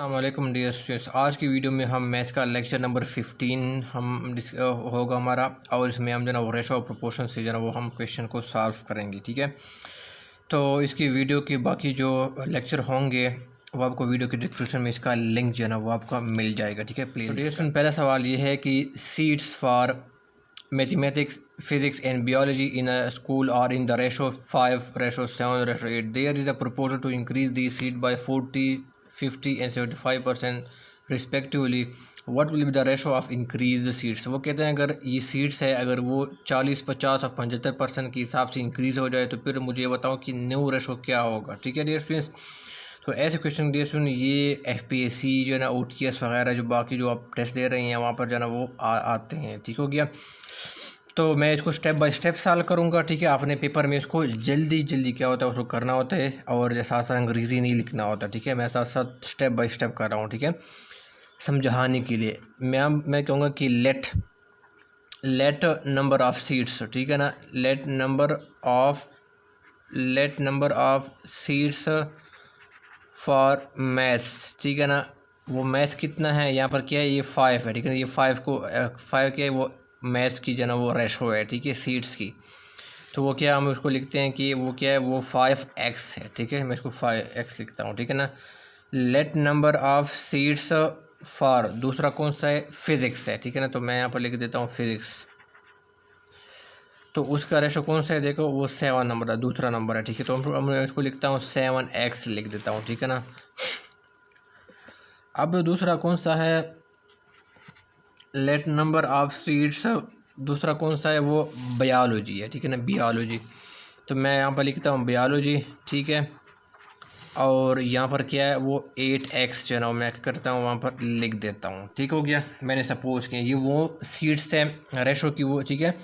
अस्सलामुअलैकुम dear students. आज की वीडियो में हम मैथ्स का लेक्चर नंबर 15 होगा हमारा, और इसमें हम जो ना वो रेशो ऑफ प्रोपोर्शन से जो ना वो हम क्वेश्चन को सॉल्व करेंगे। ठीक है, तो इसकी वीडियो के बाकी जो लेक्चर होंगे वो आपको वीडियो के डिस्क्रिप्शन में इसका लिंक जो है ना वो आपका मिल जाएगा। ठीक है, प्लीज़। डियर स्टूडेंट, पहला सवाल ये है कि seats for mathematics, physics and biology in a school are in the ratio 5, ratio 7, ratio 8. There is a proposal to increase these seats by 40, 50 and 75% respectively. What will be the ratio of increased seats? वो कहते हैं अगर ये seats है, अगर वो 40, 50 और 75% के हिसाब से इंक्रीज़ हो जाए तो फिर मुझे बताओ कि न्यू रेशो क्या होगा। ठीक है डियर स्टूडेंट्स, तो ऐसे क्वेश्चन डियर स्टूडेंट ये FPSC जो है ना OTS वगैरह जो बाकी जो आप टेस्ट दे रहे हैं वहाँ पर जो है ना वो आते हैं। ठीक हो गया, तो मैं इसको स्टेप बाय स्टेप सॉल्व करूँगा। ठीक है, आपने पेपर में इसको जल्दी जल्दी क्या होता है उसको करना होता है, और साथ साथ अंग्रेज़ी नहीं लिखना होता। ठीक है, मैं साथ साथ स्टेप बाय स्टेप कर रहा हूँ। ठीक है, समझाने के लिए मैं कहूँगा कि लेट नंबर ऑफ़ सीट्स, ठीक है ना, let number of seats for maths. ठीक है ना, वो मैथ्स कितना है यहाँ पर, क्या है, ये 5 है। ठीक है, ये 5 क्या है, वो मैथ्स की जो है ना वो रेशो है। ठीक है, सीट्स की, तो वो क्या हम उसको लिखते हैं कि वो क्या है, वो 5x है। ठीक है, मैं इसको 5x लिखता हूँ। ठीक है ना, let number of seats for, दूसरा कौन सा है, फिज़िक्स है। ठीक है ना, तो मैं यहाँ पर लिख देता हूँ फिज़िक्स, तो उसका रेशो कौन सा है, देखो वो 7 नंबर है, दूसरा नंबर है। ठीक है, तो मैं इसको लिखता हूँ 7x लिख देता हूँ। ठीक है ना, अब दूसरा कौन सा है, लेट नंबर ऑफ़ सीट्स, दूसरा कौन सा है, वो बायोलॉजी है। ठीक है ना, बायोलॉजी, तो मैं यहाँ पर लिखता हूँ बायोलॉजी। ठीक है, और यहाँ पर क्या है, वो 8x जो है ना मैं करता हूँ वहाँ पर लिख देता हूँ। ठीक हो गया, मैंने सपोज़ किया ये वो सीट्स है रेशो की वो, ठीक है,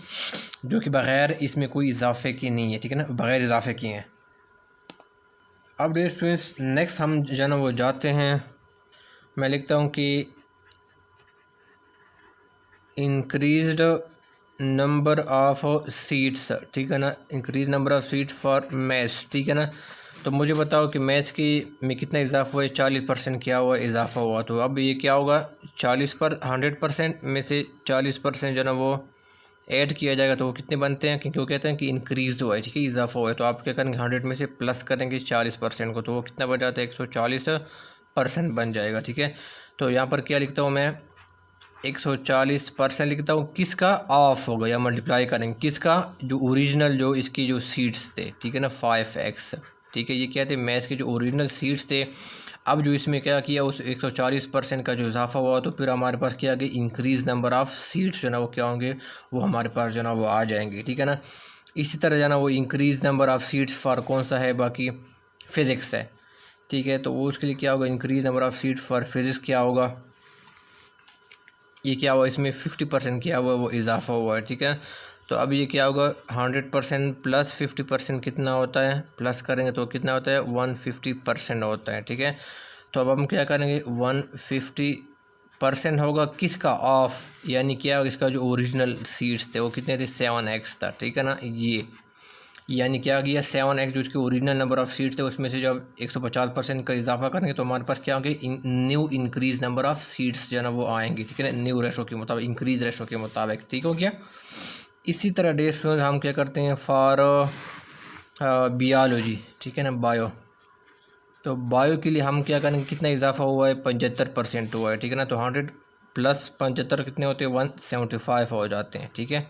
जो कि बग़ैर इसमें कोई इजाफे की नहीं है। ठीक है ना, बग़ैर इजाफे की हैं। अब डियर स्टूडेंट्स, नेक्स्ट हम जो है ना वो जाते हैं, मैं लिखता हूँ कि इंक्रीज़ड नंबर ऑफ़ सीट्स। ठीक है ना, increase number of seats for maths. ठीक है ना, तो मुझे बताओ कि मैथ्स की में कितना इजाफा हुआ है, 40% क्या हुआ, इजाफा हुआ। तो अब ये क्या होगा, 100% में से 40% जो है ना वो ऐड किया जाएगा, तो वो कितने बनते हैं, क्योंकि वो कहते हैं कि इंक्रीज़ हुआ है। ठीक है, इजाफा हुआ है, तो आप क्या करेंगे, 100 में से प्लस करेंगे 40% को, तो वो कितना बन जाता है, 140% बन जाएगा। ठीक है, तो यहाँ पर क्या लिखता हूँ मैं, 140% लिखता हूँ, किसका, ऑफ होगा या मल्टीप्लाई करेंगे किसका, जो ओरिजिनल जो इसकी जो सीट्स थे। ठीक है ना, 5x। ठीक है, ये क्या थे, मैथ्स के जो ओरिजिनल सीट्स थे। अब जो इसमें क्या किया, उस 140% का जो इजाफा हुआ, तो फिर हमारे पास क्या कि इंक्रीज़ नंबर ऑफ़ सीट्स जो ना वो क्या होंगे, वो हमारे पास जो ना वो आ जाएंगे। ठीक है ना, इसी तरह जो ना वो increase number of seats for कौन सा है, बाकी फ़िज़िक्स है। ठीक है, तो वो उसके लिए क्या होगा, increase number of seats for physics क्या होगा, ये क्या हुआ, इसमें 50% क्या हुआ, वो इजाफा हुआ है। ठीक है, तो अब ये क्या होगा, 100% प्लस 50% कितना होता है, प्लस करेंगे तो कितना होता है, 150% होता है। ठीक है, तो अब हम क्या करेंगे, 150% होगा किसका, ऑफ, यानी क्या, इसका जो ओरिजिनल सीट्स थे वो कितने थे, 7x था। ठीक है ना, ये यानी क्या गया, 7x जो इसके ओरिजिनल नंबर ऑफ़ सीट्स थे उसमें से जब 150% का इजाफा करेंगे तो हमारे पास क्या होंगे, new increase number of seats जो है ना वो आएंगे। ठीक है ना, न्यू रेशो के मुताबिक, इंक्रीज़ रेशो के मुताबिक। ठीक हो गया, इसी तरह डे स्टूडेंट हम क्या करते हैं फॉर बियोलॉजी। ठीक है ना, बायो, तो बायो के लिए हम क्या करेंगे, कितना इजाफा हुआ है, 75% हुआ है। ठीक है ना, तो 100 प्लस 75 कितने होते हैं, 175 हो जाते हैं। ठीक है,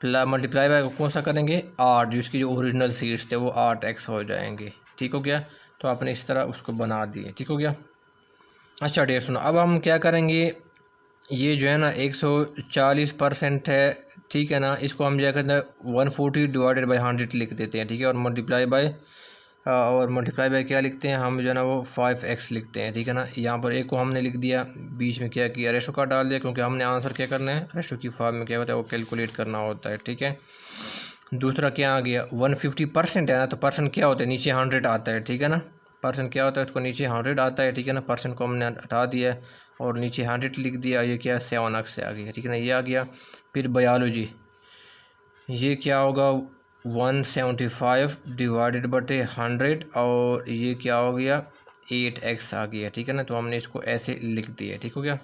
मल्टीप्लाई बाय कौन सा करेंगे, 8, जो इसकी जो ओरिजिनल सीट्स थे वो 8x हो जाएंगे। ठीक हो गया, तो आपने इस तरह उसको बना दिए। ठीक हो गया, अच्छा डियर सुनो, अब हम क्या करेंगे, ये जो है ना 140% है। ठीक है ना, इसको हम क्या करते हैं, 140 डिवाइडेड बाई 100 लिख देते हैं। ठीक है, और मल्टीप्लाई बाय क्या लिखते हैं हम, जो है ना वो 5x लिखते हैं। ठीक है ना, यहाँ पर एक को हमने लिख दिया, बीच में क्या किया, रेशो का डाल दिया, क्योंकि हमने आंसर क्या करना है, रेशो की फॉर्म में क्या होता है वो कैलकुलेट करना होता है। ठीक है, दूसरा क्या आ गया, 150% है ना, तो परसेंट क्या होता है, नीचे 100 आता है। ठीक है ना, परसेंट क्या होता है, उसको नीचे 100 आता है। ठीक है ना, परसेंट को हमने हटा दिया और नीचे 100 लिख दिया, ये क्या 7x से आ गया। ठीक है ना, ये आ गया। फिर बायोलॉजी, ये क्या होगा, 175 डिवाइडेड बटे 100, और ये क्या हो गया, 8x आ गया, ठीक है ना। तो हमने इसको ऐसे लिख दिया, ठीक हो गया।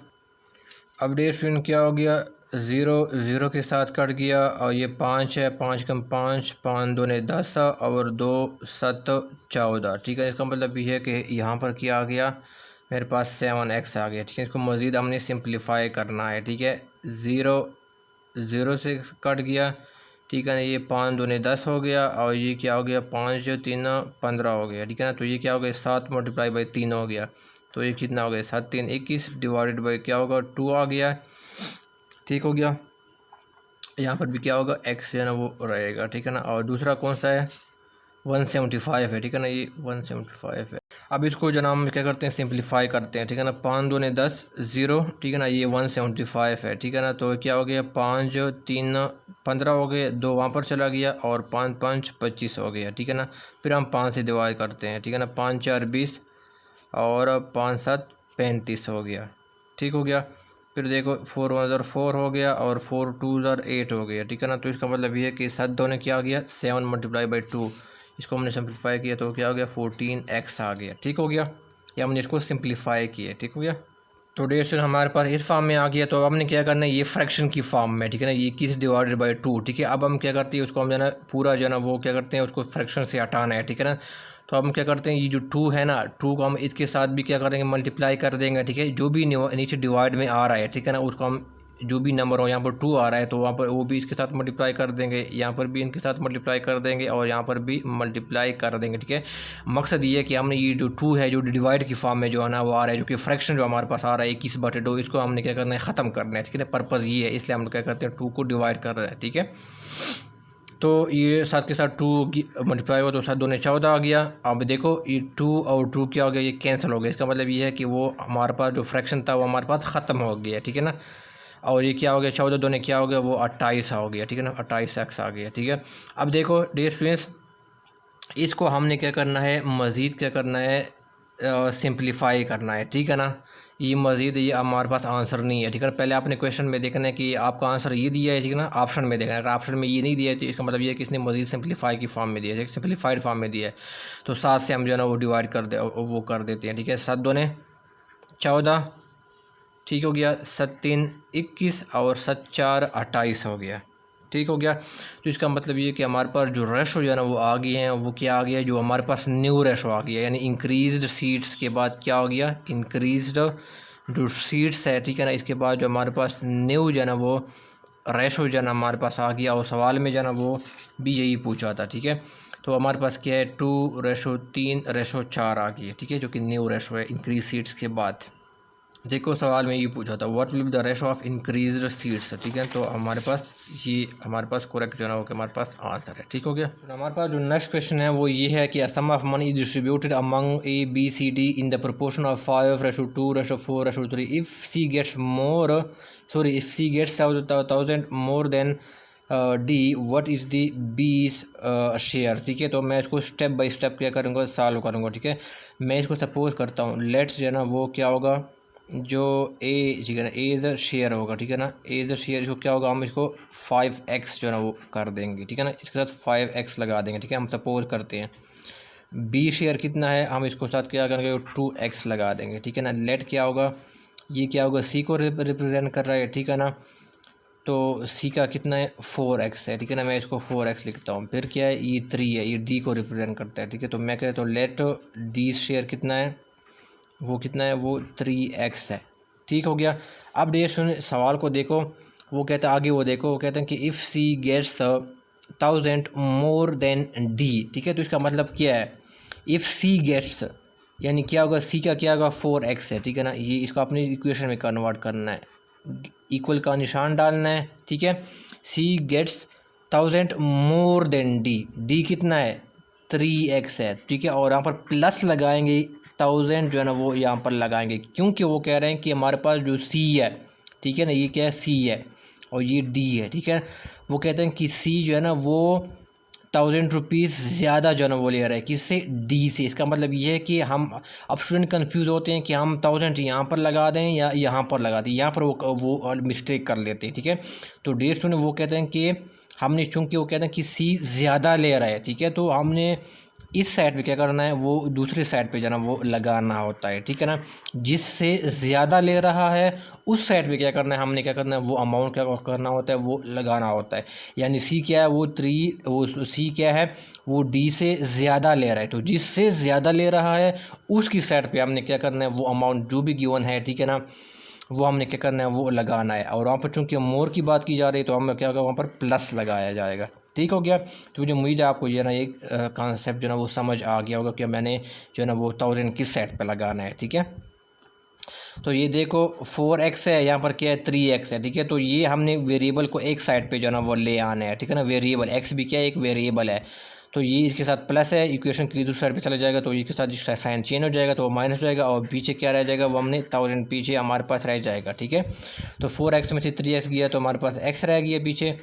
अब डेट स्टूडेंट क्या हो गया, 0 0 के साथ कट गया और ये 5 है, 5 कम 5, 5 दूने 10 और 2 7 14, ठीक है। इसका मतलब ये है कि यहाँ पर क्या आ गया, मेरे पास 7x आ गया, ठीक है। इसको मज़ीद हमने सिंप्लीफाई करना है, ठीक है। 0 0 से कट गया, ठीक है ना। ये 5 दूने 10 हो गया और ये क्या हो गया, 5 3 15 हो गया, ठीक है ना। तो ये क्या हो गया, 7 मल्टीप्लाई बाई 3 हो गया, तो ये कितना हो गया, 7 3 21 डिवाइडेड बाई क्या होगा 2 आ गया, ठीक हो गया। यहाँ पर भी क्या होगा, x जो है ना वो रहेगा, ठीक है ना। और दूसरा कौन सा है, 175 है, ठीक है ना। ये 175 है। अब इसको जो हम क्या करते हैं, सिंप्लीफाई करते हैं, ठीक है ना। 5 दूने 10 0, ठीक है ना। ये 175 है, ठीक है ना। तो क्या हो गया, 5 3 15 हो गए, 2 वहाँ पर चला गया और 5 5 25 हो गया, ठीक है ना। फिर हम 5 से डिवाइड करते हैं, ठीक है ना। 5 4 20 और 5 7 35 हो गया, ठीक हो गया। फिर देखो 4 1 4 हो गया और 4 2 8 हो गया, ठीक है ना। तो इसका मतलब ये है कि 7 2 ने क्या आ गया, 7 मल्टीप्लाई बाई 2, इसको हमने सिंप्लीफाई किया तो क्या हो गया, 14x आ गया, ठीक हो गया। या हमने इसको सिंप्लीफाई किया, ठीक हो गया। तो डेट हमारे पास इस फॉर्म में आ गया। तो अब हमने क्या करना है, ये फ्रैक्शन की फॉर्म में, ठीक है ना। ये 21 डिवाइडेड बाई 2, ठीक है। अब हम क्या करते हैं, उसको हम जो है ना पूरा जो है ना वो क्या करते हैं, उसको फ्रैक्शन से हटाना है, ठीक है ना। तो अब हम क्या करते हैं, ये जो 2 है ना, 2 को हम इसके साथ भी क्या करेंगे, मल्टीप्लाई कर देंगे, ठीक है। जो भी नीचे डिवाइड में आ रहा है, ठीक है ना, उसको हम जो भी नंबर हो, यहाँ पर 2 आ रहा है तो वहाँ पर वो भी इसके साथ मल्टीप्लाई कर देंगे, यहाँ पर भी इनके साथ मल्टीप्लाई कर देंगे और यहाँ पर भी मल्टीप्लाई कर देंगे, ठीक है। मकसद ये है कि हमने ये जो 2 है जो डिवाइड की फॉर्म में जो है ना वो आ रहा है, जो कि फ्रैक्शन जो हमारे पास आ रहा है 21/2, इसको हमने क्या करना है, ख़त्म करना है, ठीक है। पर्पज़ ये है, इसलिए हम क्या करते हैं, 2 को डिवाइड कर रहे हैं, ठीक है। तो ये 7 के साथ 2 मल्टीप्लाई हुआ तो 7 दूने 14 आ गया। अब देखो ये 2 और 2 क्या हो गया, ये कैंसिल हो गया। इसका मतलब ये है कि वो हमारे पास जो फ्रैक्शन था वो हमारे पास ख़त्म हो गया, ठीक है ना। और ये क्या हो गया, 14 दूने क्या हो गया, वो 28 हो गया, ठीक है ना। 28x आ गया, ठीक है। अब देखो डियर स्टूडेंट्स, इसको हमने क्या करना है, मज़ीद क्या करना है, सिंप्लीफाई करना है, ठीक है ना। ये मज़ीद ये हमारे पास आंसर नहीं है, ठीक है ना। पहले आपने क्वेश्चन में देखना है कि आपका आंसर ये दिया है, ठीक है ना। ऑप्शन में देखना है, अगर ऑप्शन में ये नहीं दिया है तो इसका मतलब ये है कि इसने मज़ीद सिंप्लीफाई की फॉर्म में दिया है, सिंप्लीफाइड फॉर्म में दिया है। तो 7 से हम जो है ना वो डिवाइड कर दे, वो कर देते हैं, ठीक है। 7 दूने 14, ठीक हो गया। 7 3 21 और 7 4 28 हो गया, ठीक हो गया। तो इसका मतलब ये कि हमारे पास जो रेशो जो है ना वो आ गए हैं, वो क्या आ गया, जो हमारे पास न्यू रेशो आ गया, यानी इंक्रीज्ड सीट्स के बाद क्या हो गया, इंक्रीज्ड जो सीट्स है, ठीक है ना। इसके बाद जो हमारे पास न्यू जो है ना वो रेशो जो है ना हमारे पास आ गया, और सवाल में जो है ना वो भी यही पूछा था, ठीक है। तो हमारे पास क्या है, 2:3:4 आ गई है, ठीक है, जो कि न्यू रेशो है इंक्रीज सीट्स के बाद। देखो सवाल में ये पूछा था, what will be the ratio of increased seats, ठीक है। तो हमारे पास करेक्ट जो है ना वो हमारे पास आंसर है, ठीक हो गया। तो हमारे पास जो नेक्स्ट क्वेश्चन है वो ये है कि sum of money is distributed among A B C D in the proportion of 5:2:4:3 if C gets 1000 more than D, what is the B's share, ठीक है। तो मैं इसको स्टेप बाय स्टेप क्या करूँगा, सॉल्व करूँगा, ठीक है। मैं इसको सपोज करता हूँ, लेट्स जो है ना वो क्या होगा, जो ए, ठीक है ना, ए इज़ शेयर होगा, ठीक है ना। ए इज़ शेयर, इसको क्या होगा, हम इसको 5x जो है ना वो कर देंगे, ठीक है ना। इसके साथ 5x लगा देंगे, ठीक है। हम सपोज करते हैं बी शेयर कितना है, हम इसको साथ क्या करेंगे, 2x लगा देंगे, ठीक है ना। लेट क्या होगा, ये क्या होगा, सी को रिप्रेजेंट कर रहा है, ठीक है ना। तो सी का कितना है, 4x है, ठीक है ना। मैं इसको 4x लिखता हूँ। फिर क्या है, ये 3 है, ये डी को रिप्रेजेंट करता है, ठीक है। तो मैं कहता हूँ लेट डी शेयर कितना है, वो कितना है, वो 3x है, ठीक हो गया। अब ये सुन सवाल को देखो, वो कहता है आगे, वो देखो, वो कहते हैं कि if C gets 1000 more than D, ठीक है। तो इसका मतलब क्या है, इफ़ सी गेट्स यानी क्या होगा, सी का क्या होगा, 4x है, ठीक है ना। ये इसको अपनी इक्वेशन में कन्वर्ट करना है, इक्वल का निशान डालना है, ठीक है। C gets 1000 more than D, D कितना है, 3x है, ठीक है। और यहाँ पर प्लस लगाएंगे, 1000 जो है ना वो यहाँ पर लगाएंगे, क्योंकि वो कह रहे हैं कि हमारे पास जो सी है, ठीक है ना, ये क्या है, सी है और ये डी है, ठीक है। वो कहते हैं कि सी जो है ना वो 1000 रुपीज़ ज़्यादा जो है ना वो ले रहा है, किससे, डी से। इसका मतलब ये है कि हम, अब स्टूडेंट कंफ्यूज होते हैं कि हम 1000 यहाँ पर लगा दें या यहाँ पर लगा दें, यहाँ पर वो मिस्टेक कर लेते हैं, ठीक है। तो डी स्टूडेंट वो कहते हैं कि हमने, चूँकि वो कहते हैं कि सी ज़्यादा ले रहा है, ठीक है, तो हमने इस साइड पे क्या करना है, वो दूसरी साइड पे जो है ना वो लगाना होता है, ठीक है ना। जिससे ज़्यादा ले रहा है उस साइड पे क्या करना है, हमने क्या करना है, वो अमाउंट क्या करना होता है, वो लगाना होता है। यानी सी क्या है, वो सी क्या है, वो डी से ज़्यादा ले रहा है, तो जिससे ज़्यादा ले रहा है उसकी साइड पे हमने क्या करना है, वो अमाउंट जो भी गिवन है, ठीक है ना, वो हमने क्या करना है, वो लगाना है। और वहाँ पर चूँकि मोर की बात की जा रही है तो हमें क्या होगा, वहाँ पर प्लस लगाया जाएगा। ठीक हो गया। तो मुझे उम्मीद है आपको ये ना एक कॉन्सेप्ट जो ना वो समझ आ गया होगा कि मैंने जो है ना वो 1000 किस सेट पे लगाना है, ठीक है। तो ये देखो 4x है, यहाँ पर क्या है 3x है, ठीक है। तो ये हमने वेरिएबल को एक साइड पे जो है ना वो ले आना है, ठीक है ना। वेरिएबल x भी क्या है, एक वेरिएबल है, तो ये इसके साथ प्लस है, इक्वेशन की दूसरी साइड पे चला जाएगा तो ये के साथ साइन चेंज हो जाएगा तो वो माइनस हो जाएगा, और पीछे क्या रह जाएगा, वो हमने 1000 पीछे हमारे पास रह जाएगा, ठीक है। तो 4x में से 3x गया तो हमारे पास x रह गया पीछे,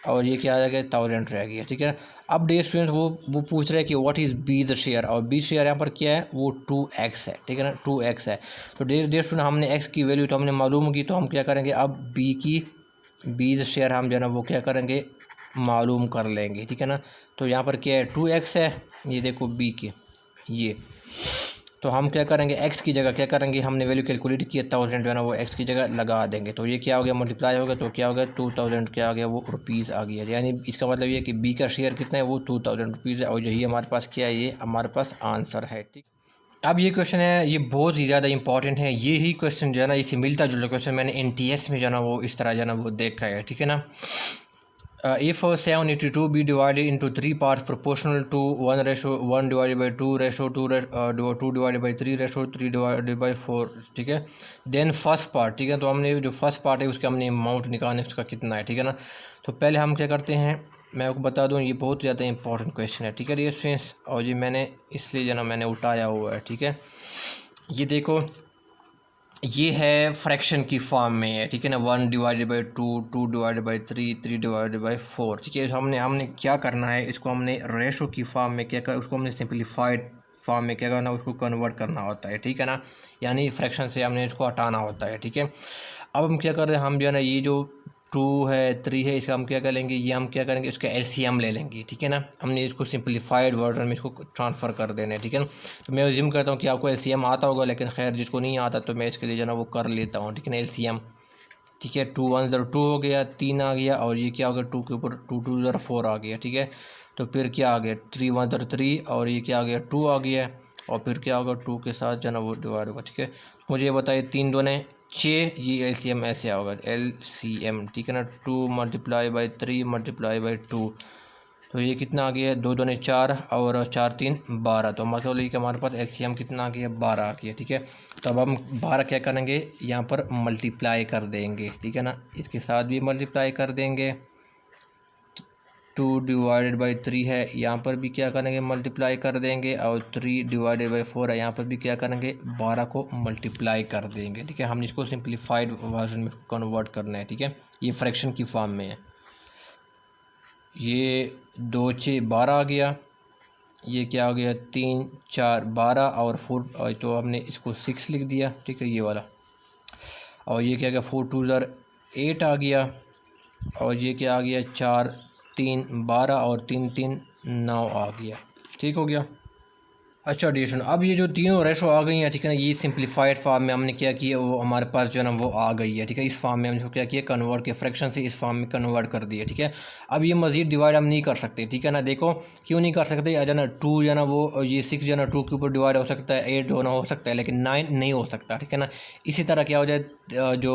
और ये क्या रह गया, 1000 रह गया, ठीक है। अब डियर स्टूडेंट्स वो पूछ रहे हैं कि what is be the share, और बी शेयर यहाँ पर क्या है, वो 2x है, ठीक है ना, 2x है। तो डियर स्टूडेंट हमने x की वैल्यू तो हमने मालूम की, तो हम क्या करेंगे, अब बी द शेयर हम जो है ना वो क्या करेंगे, मालूम कर लेंगे, ठीक है ना। तो यहाँ पर क्या है 2x है, ये देखो बी के ये, तो हम क्या करेंगे, x की जगह क्या करेंगे, हमने वैल्यू कैलकुलेट किया 1000 जो है ना वो x की जगह लगा देंगे, तो ये क्या हो गया, मल्टीप्लाई हो गया, तो क्या हो गया 2000 क्या आ गया, वो रुपीज़ आ गया। यानी इसका मतलब ये कि b का शेयर कितना है, वो 2000 रुपीज़ है, और यही हमारे पास क्या है, ये हमारे पास आंसर है, ठीक। अब ये क्वेश्चन है, ये बहुत ही ज़्यादा इंपॉर्टेंट है, ये ही क्वेश्चन जो है ना इसी मिलता जुलता क्वेश्चन मैंने NTS में जो है ना वो इस तरह जो है ना वो देखा है, ठीक है ना। If 782 be divided into three parts proportional to 1:1 divided by 2:2 divided by 3:3 divided by 4, ठीक है। देन फर्स्ट पार्ट, ठीक है, तो हमने जो फर्स्ट पार्ट है उसके हमने अमाउंट निकालना है, उसका कितना है, ठीक है ना। तो पहले हम क्या करते हैं, मैं आपको बता दूं ये बहुत ज़्यादा इंपॉर्टेंट क्वेश्चन है, ठीक है डियर स्टूडेंट्स, और ये मैंने इसलिए जो ना मैंने उठाया हुआ है, ठीक है। ये देखो ये है फ्रैक्शन की फॉर्म में है, ठीक है ना, 1/2, 2/3, 3/4, ठीक है। हमने हमने क्या करना है, इसको हमने रेशो की फॉर्म में क्या कर, उसको हमने सिंपलीफाइड फॉर्म में क्या करना है, उसको कन्वर्ट करना होता है, ठीक है ना। यानी फ्रैक्शन से हमने इसको हटाना होता है, ठीक है। अब हम क्या कर रहे हैं, हम जो है ना ये जो 2 है 3 है, इसका हम क्या करेंगे, ये हम क्या करेंगे, इसका LCM ले लेंगे, ठीक है ना। हमने इसको सिंपलीफाइड वर्जन में इसको ट्रांसफ़र कर देना है, ठीक है ना। तो मैं जिम करता हूँ कि आपको LCM आता होगा, लेकिन खैर जिसको नहीं आता तो मैं इसके लिए जो है ना वो कर लेता हूँ, ठीक है ना, LCM, ठीक है। 2 1 0 2 हो गया, 3 आ गया, और ये क्या हो गया, 2 के ऊपर 2 2 0 4 आ गया, ठीक है। तो फिर क्या आ गया, 3 1 0 3, और ये क्या आ गया 2 आ गया, और फिर क्या होगा 2 के साथ जो है ना वो डिवाइड होगा, ठीक है। मुझे ये बताइए 3 दूने 6, ये LCM ऐसे होगा LCM, ठीक है ना, 2 × 3 × 2, तो ये कितना आ गया, 2 दूने 4 और 4 3 12, तो मतलब ये कि हमारे पास LCM कितना आ गया, 12 आ गया, ठीक है। तो अब हम 12 क्या करेंगे, यहाँ पर मल्टीप्लाई कर देंगे, ठीक है ना, इसके साथ भी मल्टीप्लाई कर देंगे। 2/3 है, यहाँ पर भी क्या करेंगे, मल्टीप्लाई कर देंगे, और 3/4 है, यहाँ पर भी क्या करेंगे, 12 को मल्टीप्लाई कर देंगे, ठीक है। हम इसको सिंपलीफाइड वर्जन में कन्वर्ट करना है, ठीक है। ये फ्रैक्शन की फॉर्म में है, ये 2 6 12 आ गया, ये क्या आ गया 3 4 12, और 4 तो हमने इसको 6 लिख दिया, ठीक है, ये वाला, और ये क्या गया 4 2 8 आ गया, और ये क्या आ गया 4 3 12, और 3 3 9 आ गया, ठीक हो गया। अच्छा डिशन, अब ये जो तीनों रेशो आ गई हैं, ठीक है ना, ये सिंपलीफाइड फार्म में हमने क्या किया, वो हमारे पास जो है ना वो आ गई है, ठीक है। इस फार्म में हमने क्या किया, कन्वर्ट किया, फ्रैक्शन से इस फार्म में कन्वर्ट कर दिया, ठीक है। अब ये मज़ीद डिवाइड हम नहीं कर सकते, ठीक है ना। देखो क्यों नहीं कर सकते, जो है ना 2 जो है ना वो ये 6 जो है ना 2 के ऊपर डिवाइड हो सकता है, 8 जो है ना हो सकता है, लेकिन 9 नहीं हो सकता, ठीक है ना। इसी तरह क्या हो जाए, जो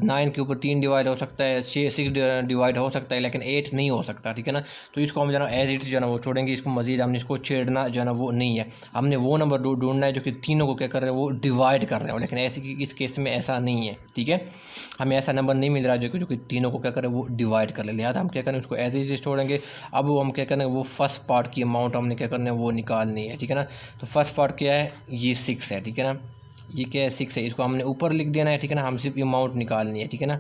9 के ऊपर 3 डिवाइड हो सकता है, 6 डिवाइड हो सकता है, लेकिन 8 नहीं हो सकता, ठीक है ना। तो इसको हम जो है ना एज इट जो है ना वो छोड़ेंगे, इसको मज़ीद हमने इसको छेड़ना जो है ना वो नहीं है। हमने वो नंबर ढूंढना है जो कि तीनों को क्या कर रहे हैं, वो डिवाइड कर रहे हो, लेकिन ऐसे कि इस केस में ऐसा नहीं है, ठीक है। हमें ऐसा नंबर नहीं मिल रहा जो कि तीनों को क्या करें, वो डिवाइड कर ले, लिहाजा हम क्या करें, उसको एज इट छोड़ेंगे। अब वो हम क्या करें, वो फर्स्ट पार्ट की अमाउंट हमने क्या करना है, वो निकालनी है, ठीक है ना। तो फर्स्ट पार्ट क्या है, ये 6 है, ठीक है ना, ये क्या है 6 है, इसको हमने ऊपर लिख देना है, ठीक है ना। हम सिर्फ अमाउंट निकालनी है, ठीक है ना,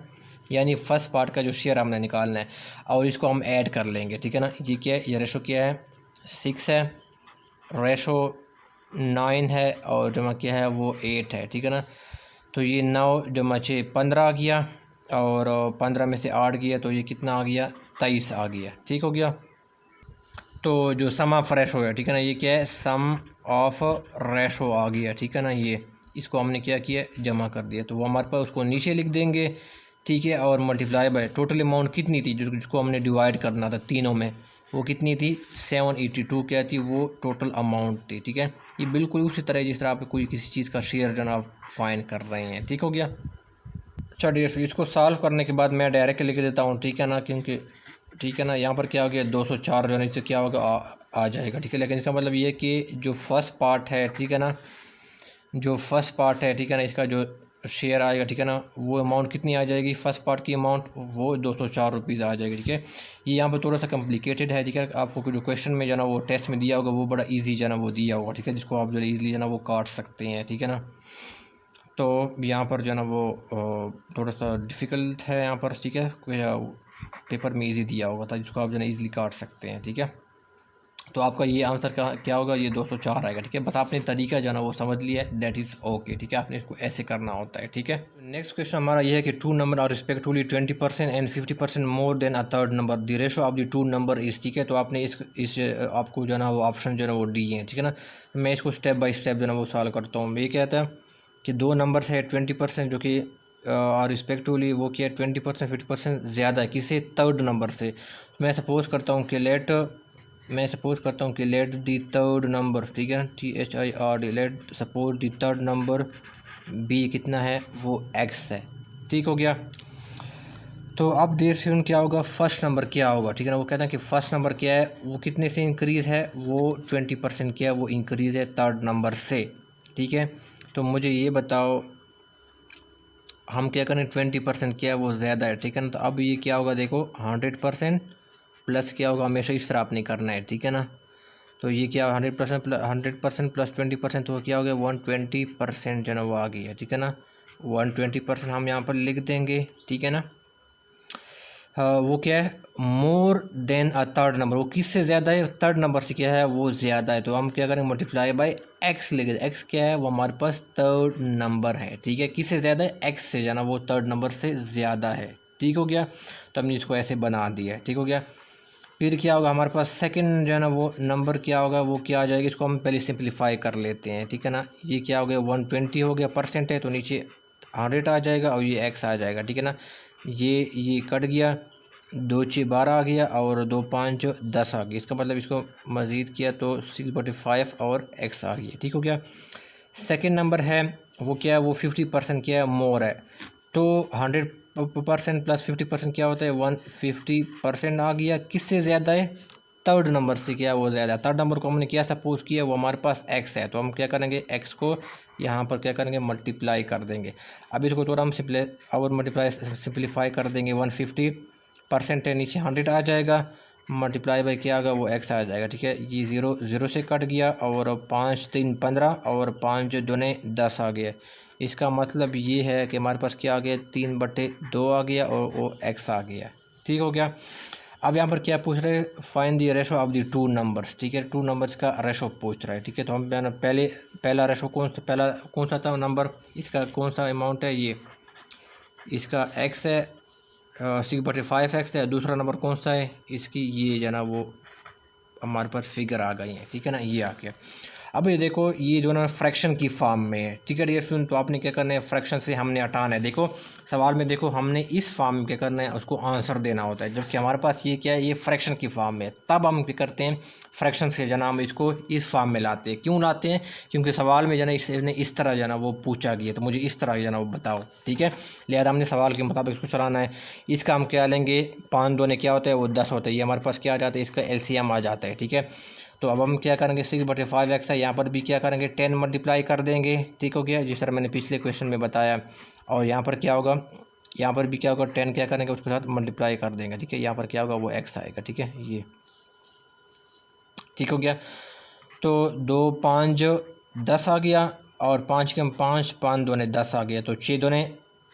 यानी फर्स्ट पार्ट का जो शेयर हमने निकालना है, और इसको हम ऐड कर लेंगे, ठीक है ना। ये क्या है, ये रेशो क्या है, 6 है, रेशो 9 है, और जमा क्या है वो 8 है, ठीक है ना। तो ये 9 जमा 6 15 आ गया, और 15 में से 8 गया तो ये कितना आ गया, 23 आ गया, ठीक हो गया। तो जो सम ऑफ रेशो है, ठीक है ना, ये क्या है, सम ऑफ रेशो आ गया, ठीक है ना, ये इसको हमने क्या किया, जमा कर दिया। तो वो हमारे पास उसको नीचे लिख देंगे, ठीक है, और मल्टीप्लाई बाय टोटल अमाउंट कितनी थी जिसको हमने डिवाइड करना था तीनों में, वो कितनी थी 782 क्या थी, वो टोटल अमाउंट थी, ठीक है। ये बिल्कुल उसी तरह जिस तरह आप कोई किसी चीज़ का शेयर जो आप फाइन कर रहे हैं, ठीक हो गया। चलिए इसको सॉल्व करने के बाद मैं डायरेक्ट लिख देता हूँ, ठीक है ना, क्योंकि ठीक है ना, यहाँ पर क्या हो गया 204 जो है इससे क्या होगा आ जाएगा, ठीक है। लेकिन इसका मतलब ये कि जो फर्स्ट पार्ट है, ठीक है ना, जो फर्स्ट पार्ट है, ठीक है ना, इसका जो शेयर आएगा, ठीक है ना, वो अमाउंट कितनी आ जाएगी, फर्स्ट पार्ट की अमाउंट वो 204 रुपीज़ आ जाएगी, ठीक है। ये यहाँ पर थोड़ा सा कॉम्प्लिकेटेड है, ठीक है। आपको जो क्वेश्चन में जो है ना वो टेस्ट में दिया होगा वो बड़ा ईजी जो है ना वो दिया होगा, ठीक है, जिसको आप जो है ईजिली जो है ना वो काट सकते हैं, ठीक है ना। तो यहाँ पर जो है ना वो थोड़ा सा डिफ़िकल्ट है यहाँ पर, ठीक है, पेपर में इजी दिया होगा था जिसको आप जो है ना ईजिली काट सकते हैं, ठीक है। तो आपका ये आंसर क्या होगा, ये 204 आएगा, ठीक है। बस आपने तरीका जो है ना वो समझ लिया है, दैट इज़ ओके, ठीक है। आपने इसको ऐसे करना होता है, ठीक है। नेक्स्ट क्वेश्चन हमारा ये है कि two number are respectively 20% and 50% more than a third number, the ratio of the two number is, ठीक है। तो आपने इस आपको जो है ना वो ऑप्शन जो है ना वो दिए हैं, ठीक है ना। मैं इसको स्टेप बाय स्टेप जो है ना वो सॉल्व करता हूँ। ये कहता है कि दो नंबर्स है 20% जो कि और रिस्पेक्टिवली वो क्या है 20% 50% ज़्यादा है किसी थर्ड नंबर से। मैं सपोज़ करता हूँ कि लेट दी थर्ड नंबर, ठीक है, THIRD, let suppose the third number be कितना है, वो x है, ठीक हो गया। तो अब देर से क्या होगा, फर्स्ट नंबर क्या होगा, ठीक है ना। वो कहते हैं कि फर्स्ट नंबर क्या है, वो कितने से इंक्रीज़ है, वो 20% क्या है, वो इंक्रीज़ है थर्ड नंबर से, ठीक है। तो मुझे ये बताओ हम क्या करें, 20% क्या है वो ज़्यादा है, ठीक है ना। तो अब ये क्या होगा, देखो 100% प्लस क्या होगा, हमेशा इस तरह आपने करना है, ठीक है ना। तो ये क्या 100% प्लस 20%, तो क्या हो गया 120% जो है ना वो आ गई है, ठीक है ना। 120% हम यहाँ पर लिख देंगे, ठीक है ना। वो क्या है, मोर देन अ थर्ड नंबर, वो किससे ज़्यादा है, थर्ड नंबर से क्या है वो ज़्यादा है। तो हम क्या करेंगे, मल्टीप्लाई बाय एक्स लिख दें। एक्स क्या है, वो हमारे पास थर्ड नंबर है, ठीक है। किससे ज़्यादा है, एक्स से, जाना वो थर्ड नंबर से ज़्यादा है, ठीक हो गया। तो हमने इसको ऐसे बना दिया, ठीक हो गया। फिर क्या होगा हमारे पास सेकंड जो है ना वो नंबर क्या होगा, वो क्या आ जाएगा, इसको हम पहले सिंप्लीफाई कर लेते हैं, ठीक है ना। ये क्या हो गया 120 हो गया, परसेंट है तो नीचे 100 आ जाएगा और ये एक्स आ जाएगा, ठीक है ना। ये कट गया, 2 6 12 आ गया और 2 5 10 आ गया। इसका मतलब इसको मज़ीद किया तो 6/5 और एक्स आ गया, ठीक हो गया। सेकंड नंबर है वो क्या है, वो 50% क्या है, मोर है। तो 100% प्लस 50% क्या होता है, 150% आ गया। किससे ज़्यादा है, थर्ड नंबर से क्या है वो ज़्यादा है। थर्ड नंबर को हमने क्या सपोज किया, वो हमारे पास एक्स है, तो हम क्या करेंगे, एक्स को यहाँ पर क्या करेंगे, मल्टीप्लाई कर देंगे। अब इसको थोड़ा हम सिंप्लीफाई कर देंगे। 150% है, नीचे 100 आ जाएगा, मल्टीप्लाई बाई क्या आएगा, वो एक्स आ जाएगा, ठीक है। ये ज़ीरो से कट गया और 5 3 15 और 5 दूने 10 आ गया। इसका मतलब ये है कि हमारे पास क्या आ गया, 3/2 आ गया और वो एक्स आ गया, ठीक हो गया। अब यहाँ पर क्या पूछ रहे हैं, find the ratio of the two numbers, ठीक है। टू नंबर्स का रेशो पूछ रहा है, ठीक है। तो हम पहला रेशो पहला कौन सा था नंबर, इसका कौन सा अमाउंट है, ये इसका एक्स है, 6/5 है। दूसरा नंबर कौन सा है, इसकी ये जो है ना वो हमारे पास फिगर आ गई है, ठीक है ना, ये आ गया। अब ये देखो ये जो ना फ्रैक्शन की फॉर्म में है, ठीक है डियर स्टूडेंट। तो आपने क्या करना है, फ्रैक्शन से हमने हटाना है। देखो सवाल में देखो हमने इस फॉर्म में क्या करना है, उसको आंसर देना होता है, जबकि हमारे पास ये क्या है, ये फ्रैक्शन की फॉर्म में। तब हम क्या करते हैं, फ्रैक्शन से जना हम इसको इस फॉर्म में लाते हैं। क्यों लाते हैं, क्योंकि सवाल में जना इसने इस तरह जना वो पूछा गया, तो मुझे इस तरह जना वो बताओ, ठीक है। लिहाजा हमने सवाल के मुताबिक इसको चलाना है। इसका हम क्या लेंगे, 5 दूने क्या होता है, वो 10 होता है। ये हमारे पास क्या आ जाता है, इसका LCM आ जाता है, ठीक है। तो अब हम क्या करेंगे, 6/5 एक्स है, यहाँ पर भी क्या करेंगे 10 मल्टीप्लाई कर देंगे, ठीक हो गया, जिस तरह मैंने पिछले क्वेश्चन में बताया। और यहाँ पर क्या होगा, यहाँ पर भी क्या होगा, 10 क्या करेंगे उसके साथ मल्टीप्लाई कर देंगे, ठीक है। यहाँ पर क्या होगा, वो एक्स आएगा, ठीक है, ये ठीक हो गया। तो 2 5 10 आ गया और 5 के हम 5 दूने 10 आ गया, तो 6 दूने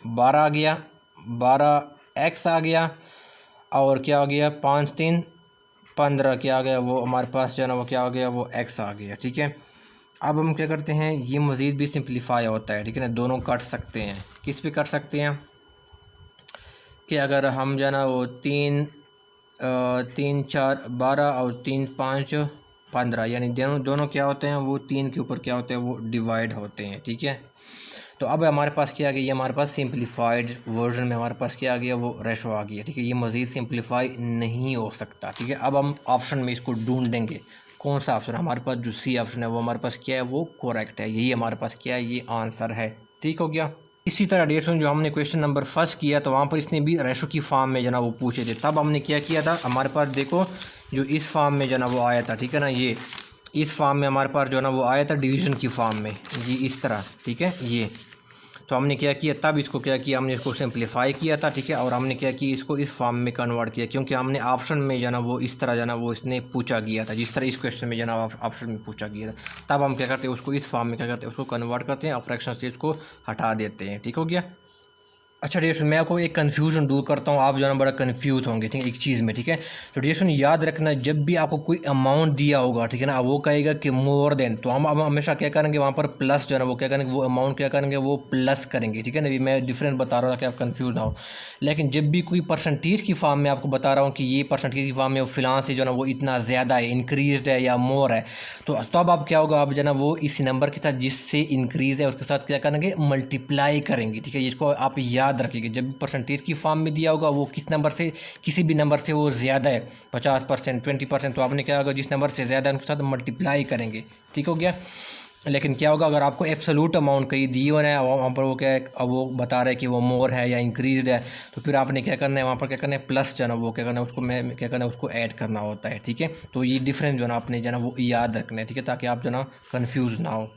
12 आ गया, 12 एक्स आ गया। और क्या हो गया, 5 3 15 क्या आ गया, वो हमारे पास जो है ना वो क्या हो गया, वो एक्स आ गया, ठीक है। अब हम क्या करते हैं, ये मज़ीद भी सिंप्लीफाई होता है, ठीक है ना। दोनों काट सकते हैं, किस पे कर सकते हैं कि अगर हम जो है ना वो 3 3 4 12 और 3 5 15, यानी दोनों दोनों क्या होते हैं, वो 3 के ऊपर क्या होते हैं, वो डिवाइड होते हैं। ठीक है, तो अब हमारे पास क्या आ गया, ये हमारे पास सिंपलीफाइड वर्जन में हमारे पास क्या आ गया, वो रेशो आ गया। ठीक है, ये मज़ीद सिंपलीफाई नहीं हो सकता। ठीक है, अब हम ऑप्शन में इसको ढूंढेंगे, कौन सा ऑप्शन हमारे पास, जो सी ऑप्शन है वो हमारे पास क्या है, वो करेक्ट है, यही हमारे पास क्या है, ये आंसर है। ठीक हो गया। इसी तरह डियर जो हमने क्वेश्चन नंबर फर्स्ट किया तो वहाँ पर इसने भी रेशो की फॉर्म में जना वो पूछे थे, तब हमने क्या किया था, हमारे पास देखो जो इस फॉर्म में जना वो आया था। ठीक है ना, ये इस फॉर्म में हमारे पास जो है ना वो आया था डिवीज़न की फॉर्म में, ये इस तरह। ठीक है, ये तो हमने क्या किया, तब इसको क्या किया, हमने इसको सिंपलीफाई किया था। ठीक है, और हमने क्या किया, इसको इस फॉर्म में कन्वर्ट किया, क्योंकि हमने ऑप्शन में जो ना वो इस तरह जो ना वो इसने पूछा गया था, जिस तरह इस क्वेश्चन में जो ना ऑप्शन में पूछा गया था। तब हम क्या करते हैं, उसको इस फॉर्म में क्या करते हैं, उसको कन्वर्ट करते हैं और फ्रैक्शन से इसको हटा देते हैं। ठीक हो गया। अच्छा डियर, मैं आपको एक कन्फ्यूजन दूर करता हूँ, आप जो है ना बड़ा कन्फ्यूज होंगे। ठीक है, एक चीज़ में। ठीक है, तो डियर याद रखना, जब भी आपको कोई अमाउंट दिया होगा, ठीक है ना, वो कहेगा कि मोर देन, तो हम अब हमेशा क्या करेंगे, वहाँ पर प्लस जो है ना वो क्या करेंगे, वो अमाउंट क्या करेंगे, वो प्लस करेंगे। ठीक है ना, अभी मैं डिफरेंट बता रहा था कि आप कन्फ्यूज ना हो। लेकिन जब भी कोई परसेंटेज की फॉर्म में आपको बता रहा हूँ कि ये परसेंटेज की फॉर्म में फिलान से जो ना वो इतना ज़्यादा है, इंक्रीज है या मोर है, तो तब आप क्या होगा, आप जो ना वो इस नंबर के साथ जिससे इंक्रीज़ है उसके साथ क्या करेंगे, मल्टीप्लाई करेंगे। ठीक है, इसको आप याद रखिएगा, जब परसेंटेज की फॉर्म में दिया होगा वो किस नंबर से, किसी भी नंबर से वो ज़्यादा है, 50% 20%, तो आपने क्या होगा, जिस नंबर से ज़्यादा है उनके साथ मल्टीप्लाई करेंगे। ठीक हो गया। लेकिन क्या होगा, अगर आपको एब्सोल्यूट अमाउंट कहीं दी हो है, वहाँ पर वो क्या है, अब वो बता रहे हैं कि वो मोर है या इंक्रीज है, तो फिर आपने क्या करना है, वहाँ पर क्या करना है, प्लस जो है ना वो क्या करना है, उसको मैं क्या करना है, उसको ऐड करना होता है। ठीक है, तो ये डिफरेंस जो है ना आपने जो है ना वो याद रखना है। ठीक है, ताकि आप जो है ना कन्फ्यूज़ ना हो।